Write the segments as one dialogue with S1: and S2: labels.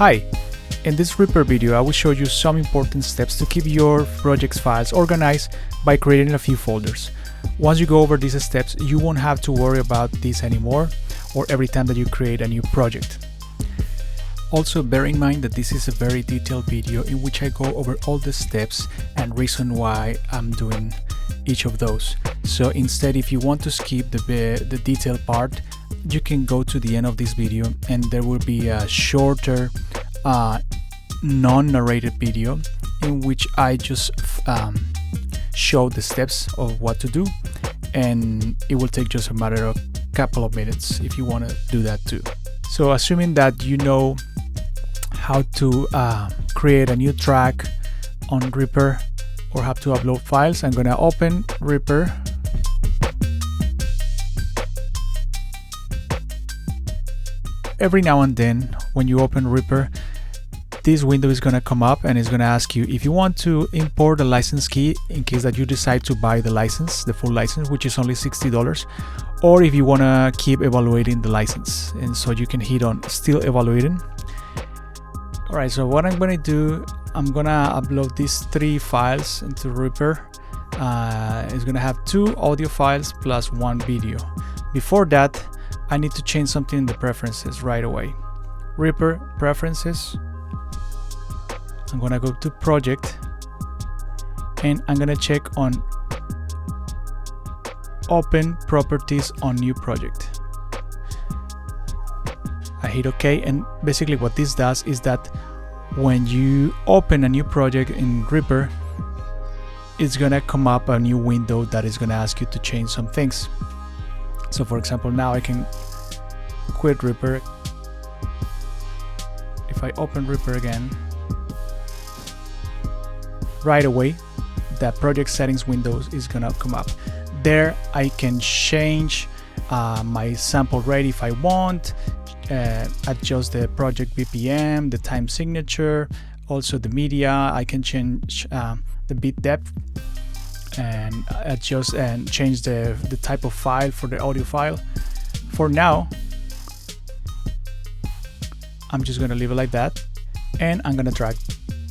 S1: Hi! In this REAPER video, I will show you some important steps to keep your project's files organized by creating a few folders. Once you go over these steps, you won't have to worry about this anymore or every time that you create a new project. Also, bear in mind that this is a very detailed video in which I go over all the steps and reason why I'm doing each of those. So instead, if you want to skip the detailed part, you can go to the end of this video and there will be a shorter non-narrated video in which I just show the steps of what to do, and it will take just a matter of a couple of minutes if you want to do that too. So assuming that you know how to create a new track on REAPER or how to upload files, I'm gonna open REAPER. Every now and then when you open REAPER, this window is going to come up and it's going to ask you if you want to import a license key in case that you decide to buy the license, the full license, which is only $60, or if you want to keep evaluating the license. And so you can hit on still evaluating. All right, so what I'm going to do, I'm going to upload these 3 files into REAPER. It's going to have 2 audio files plus 1 video. Before that, I need to change something in the preferences right away. REAPER preferences. I'm gonna go to project and I'm gonna check on open properties on new project. I hit OK, and basically what this does is that when you open a new project in REAPER, it's gonna come up a new window that is gonna ask you to change some things. So for example, now I can quit REAPER. If I open REAPER again, right away the project settings window is gonna come up. There I can change my sample rate if I want, adjust the project BPM, the time signature, also the media. I can change the bit depth and adjust and change the type of file for the audio file. For now, I'm just gonna leave it like that, and I'm gonna drag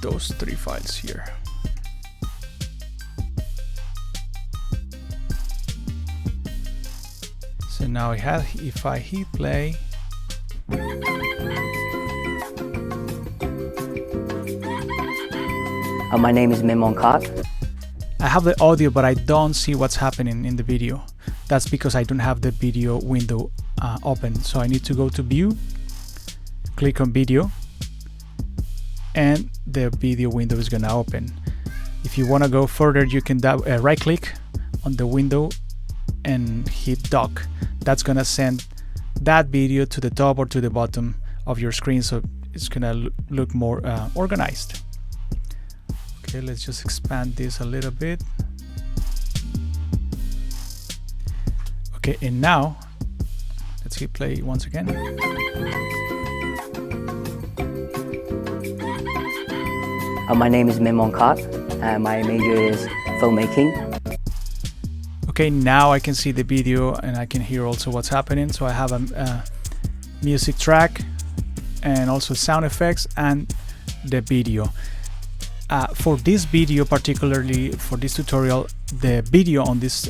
S1: those 3 files here. So now if I hit play,
S2: my name is Memon Kak.
S1: I have the audio, but I don't see what's happening in the video. That's because I don't have the video window open. So I need to go to view, click on video, and the video window is gonna open. If you want to go further, you can right click on the window and hit dock. That's gonna send that video to the top or to the bottom of your screen, so it's gonna look more organized. Okay, let's just expand this a little bit. Okay, and now let's hit play once again.
S2: My name is Memon Kak. My major is filmmaking.
S1: Okay, now I can see the video and I can hear also what's happening. So I have a music track and also sound effects and the video. For this video, particularly for this tutorial, the video on this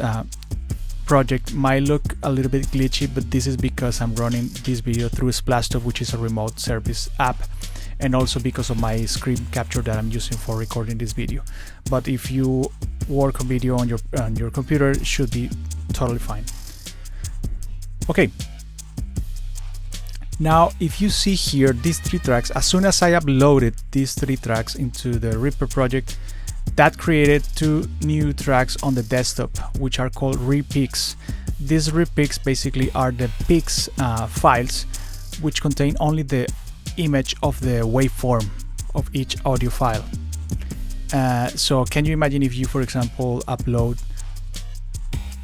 S1: project might look a little bit glitchy, but this is because I'm running this video through Splashtop, which is a remote service app, and also because of my screen capture that I'm using for recording this video. But if you work on video on your computer, it should be totally fine. Okay, now if you see here these 3 tracks, as soon as I uploaded these 3 tracks into the REAPER project, that created 2 new tracks on the desktop, which are called REAPERs. These REAPERs basically are the PIX files, which contain only the image of the waveform of each audio file. So can you imagine if you, for example, upload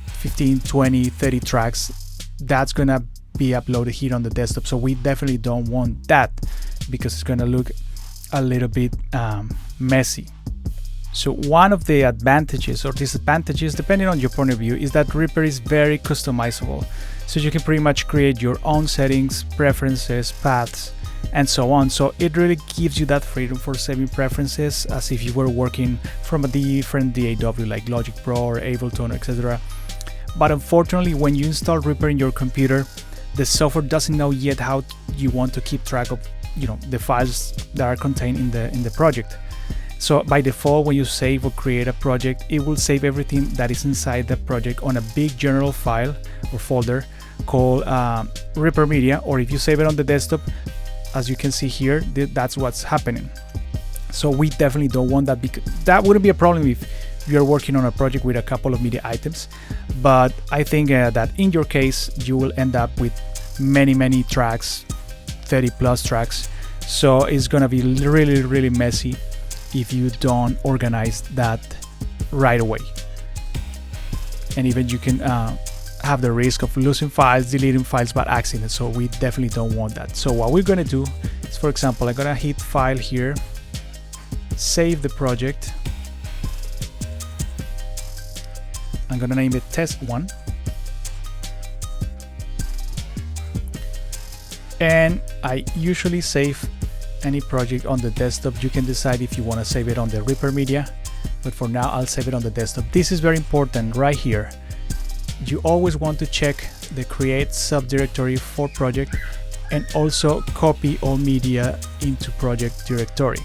S1: 15, 20, 30 tracks, that's gonna be uploaded here on the desktop. So we definitely don't want that because it's gonna look a little bit messy. So one of the advantages or disadvantages, depending on your point of view, is that REAPER is very customizable. So you can pretty much create your own settings, preferences, paths, and so on. So it really gives you that freedom for saving preferences as if you were working from a different DAW like Logic Pro or Ableton, etc. But unfortunately, when you install Reaper in your computer, the software doesn't know yet how you want to keep track of, you know, the files that are contained in the project. So by default, when you save or create a project, it will save everything that is inside the project on a big general file or folder called Reaper Media, or if you save it on the desktop, as you can see here, that's what's happening. So we definitely don't want that, because that wouldn't be a problem if you're working on a project with a couple of media items. But I think that in your case, you will end up with many tracks, 30 plus tracks. So it's gonna be really messy if you don't organize that right away. And even you can have the risk of losing files, deleting files by accident. So we definitely don't want that. So what we're gonna do is, for example, I'm gonna hit File here, save the project. I'm gonna name it Test1. And I usually save any project on the desktop. You can decide if you want to save it on the Reaper Media, but for now I'll save it on the desktop. This is very important right here. You always want to check the create subdirectory for project and also copy all media into project directory.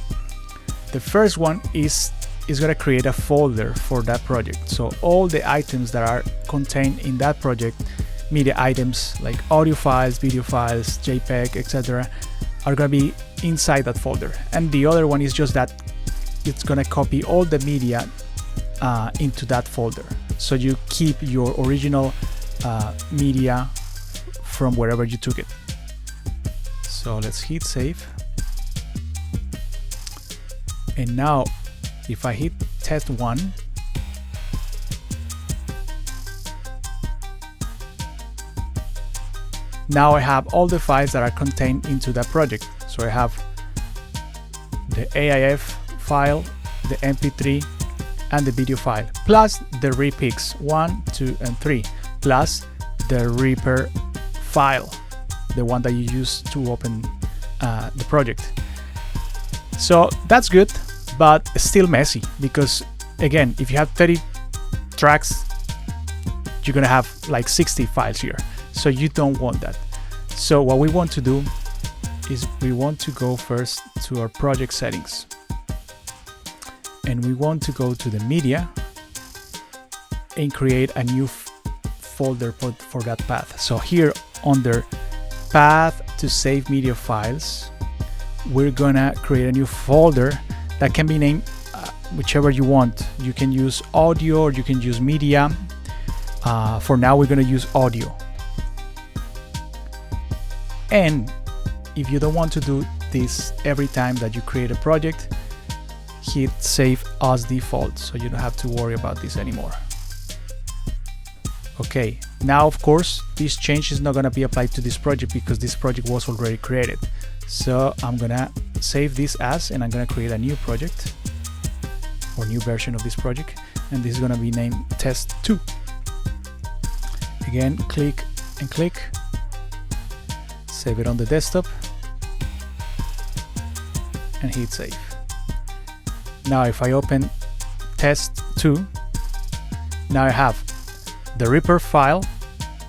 S1: The first one is going to create a folder for that project. So all the items that are contained in that project, media items like audio files, video files, JPEG, etc., are going to be inside that folder. And the other one is just that it's going to copy all the media into that folder. So you keep your original media from wherever you took it. So let's hit save. And now if I hit Test1, now I have all the files that are contained into that project. So I have the AIF file, the MP3, and the video file, plus the repics 1, 2, and 3, plus the Reaper file, the one that you use to open the project. So that's good, but still messy, because again, if you have 30 tracks, you're gonna have like 60 files here. So you don't want that. So what we want to do is we want to go first to our project settings, and we want to go to the media and create a new folder for that path. So here under path to save media files, we're gonna create a new folder that can be named whichever you want. You can use audio or you can use media. For now we're gonna use audio. And if you don't want to do this every time that you create a project, hit save as default, so you don't have to worry about this anymore. Okay, now of course this change is not going to be applied to this project because this project was already created. So I'm gonna save this as, and I'm gonna create a new project or new version of this project, and this is gonna be named Test2. Again, click and click, save it on the desktop, and hit save. Now if I open Test2, now I have the Reaper file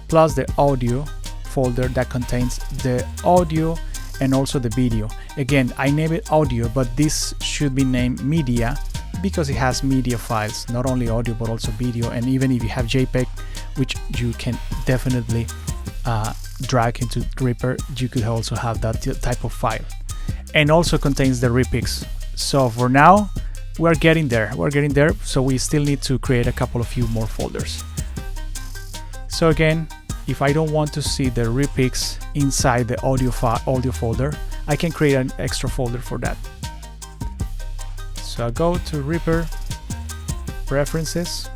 S1: plus the audio folder that contains the audio and also the video. Again, I name it audio, but this should be named media because it has media files, not only audio but also video. And even if you have JPEG, which you can definitely drag into Reaper, you could also have that type of file, and also contains the repics. So for now we're getting there, so we still need to create a couple of few more folders. So again, if I don't want to see the repics inside the audio folder, I can create an extra folder for that. So I go to Reaper, Preferences.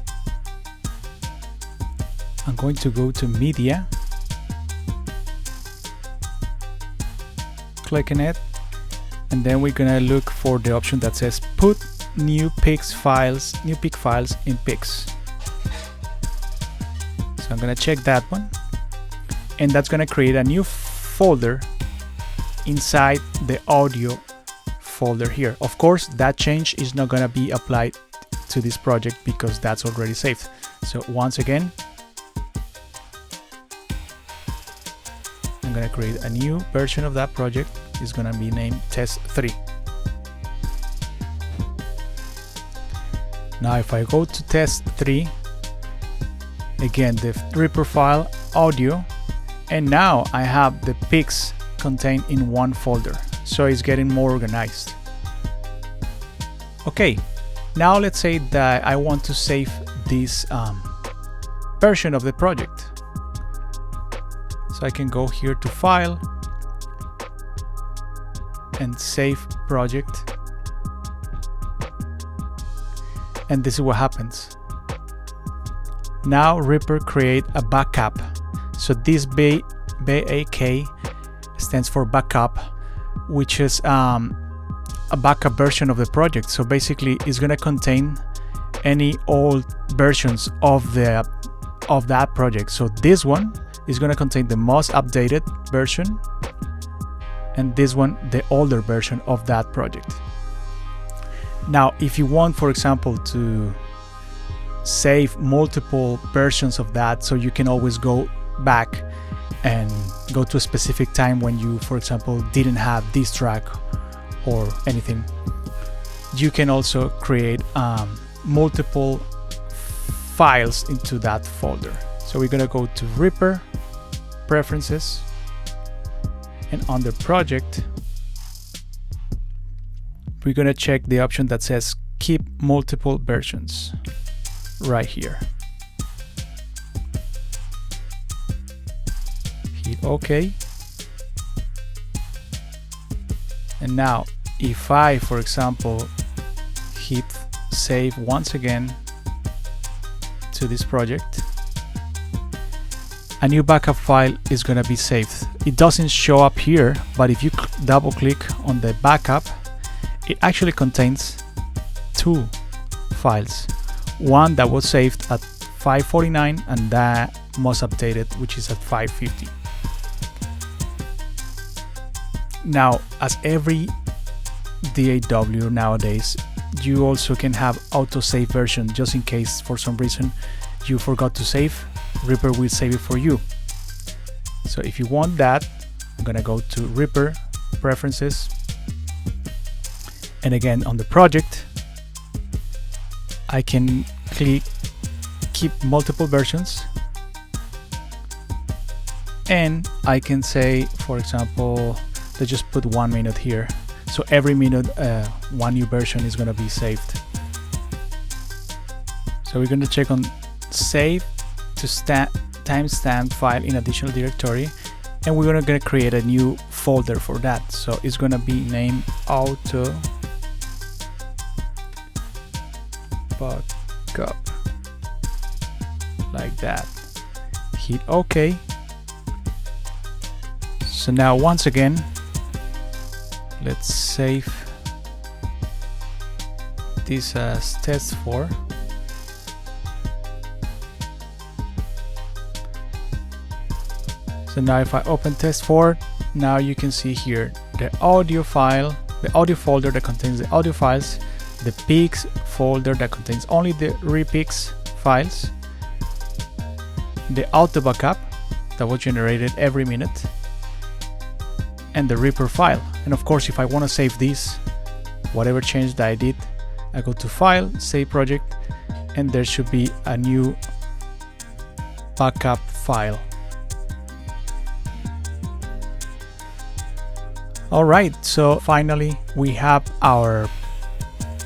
S1: I'm going to go to Media, click on it, and then we're gonna look for the option that says Put new pick files in pics. So I'm gonna check that one, and that's gonna create a new folder inside the audio folder here. Of course, that change is not gonna be applied to this project because that's already saved. So once again, I'm gonna create a new version of that project. It's gonna be named test3. Now if I go to test3, again the Reaper file, audio, and now I have the pics contained in one folder, so it's getting more organized. Okay, now let's say that I want to save this version of the project. So I can go here to File and Save Project, and this is what happens. Now Reaper create a backup. So this BAK stands for backup, which is a backup version of the project. So basically it's going to contain any old versions of that project. So this one is going to contain the most updated version, and this one the older version of that project. Now if you want, for example, to save multiple versions of that, so you can always go back and go to a specific time when you, for example, didn't have this track or anything, you can also create multiple files into that folder. So we're gonna go to Reaper, Preferences, and under Project, we're gonna check the option that says Keep Multiple Versions right here. Hit OK. And now if I, for example, hit save once again to this project, a new backup file is going to be saved. It doesn't show up here, but if you double click on the backup, it actually contains two files. One that was saved at 549 and that most updated, which is at 550. Now, as every DAW nowadays, you also can have autosave version, just in case for some reason you forgot to save. Reaper will save it for you. So if you want that, I'm gonna go to Reaper, Preferences, and again on the project, I can click Keep Multiple Versions, and I can say, for example, let's just put 1 minute here. So every minute one new version is going to be saved. So we're going to check on Save to timestamp file in additional directory, and we're going to create a new folder for that. So it's going to be named Auto Backup, like that. Hit OK. So now once again, let's save this as test4. So now if I open test4, now you can see here the audio file, the audio folder that contains the audio files, the pics folder that contains only the repics files, the auto backup that was generated every minute, and the Reaper file. And of course, if I want to save this, whatever change that I did, I go to File, Save Project, and there should be a new backup file. Alright, so finally we have our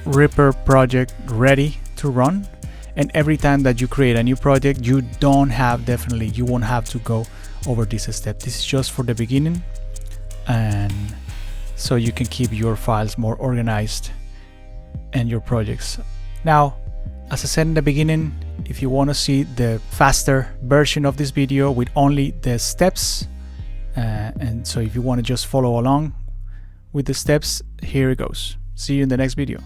S1: Reaper project ready to run. And every time that you create a new project, you won't have to go over this step. This is just for the beginning, and so you can keep your files more organized and your projects. Now, as I said in the beginning, if you want to see the faster version of this video with only the steps, and so if you want to just follow along with the steps, here it goes. See you in the next video.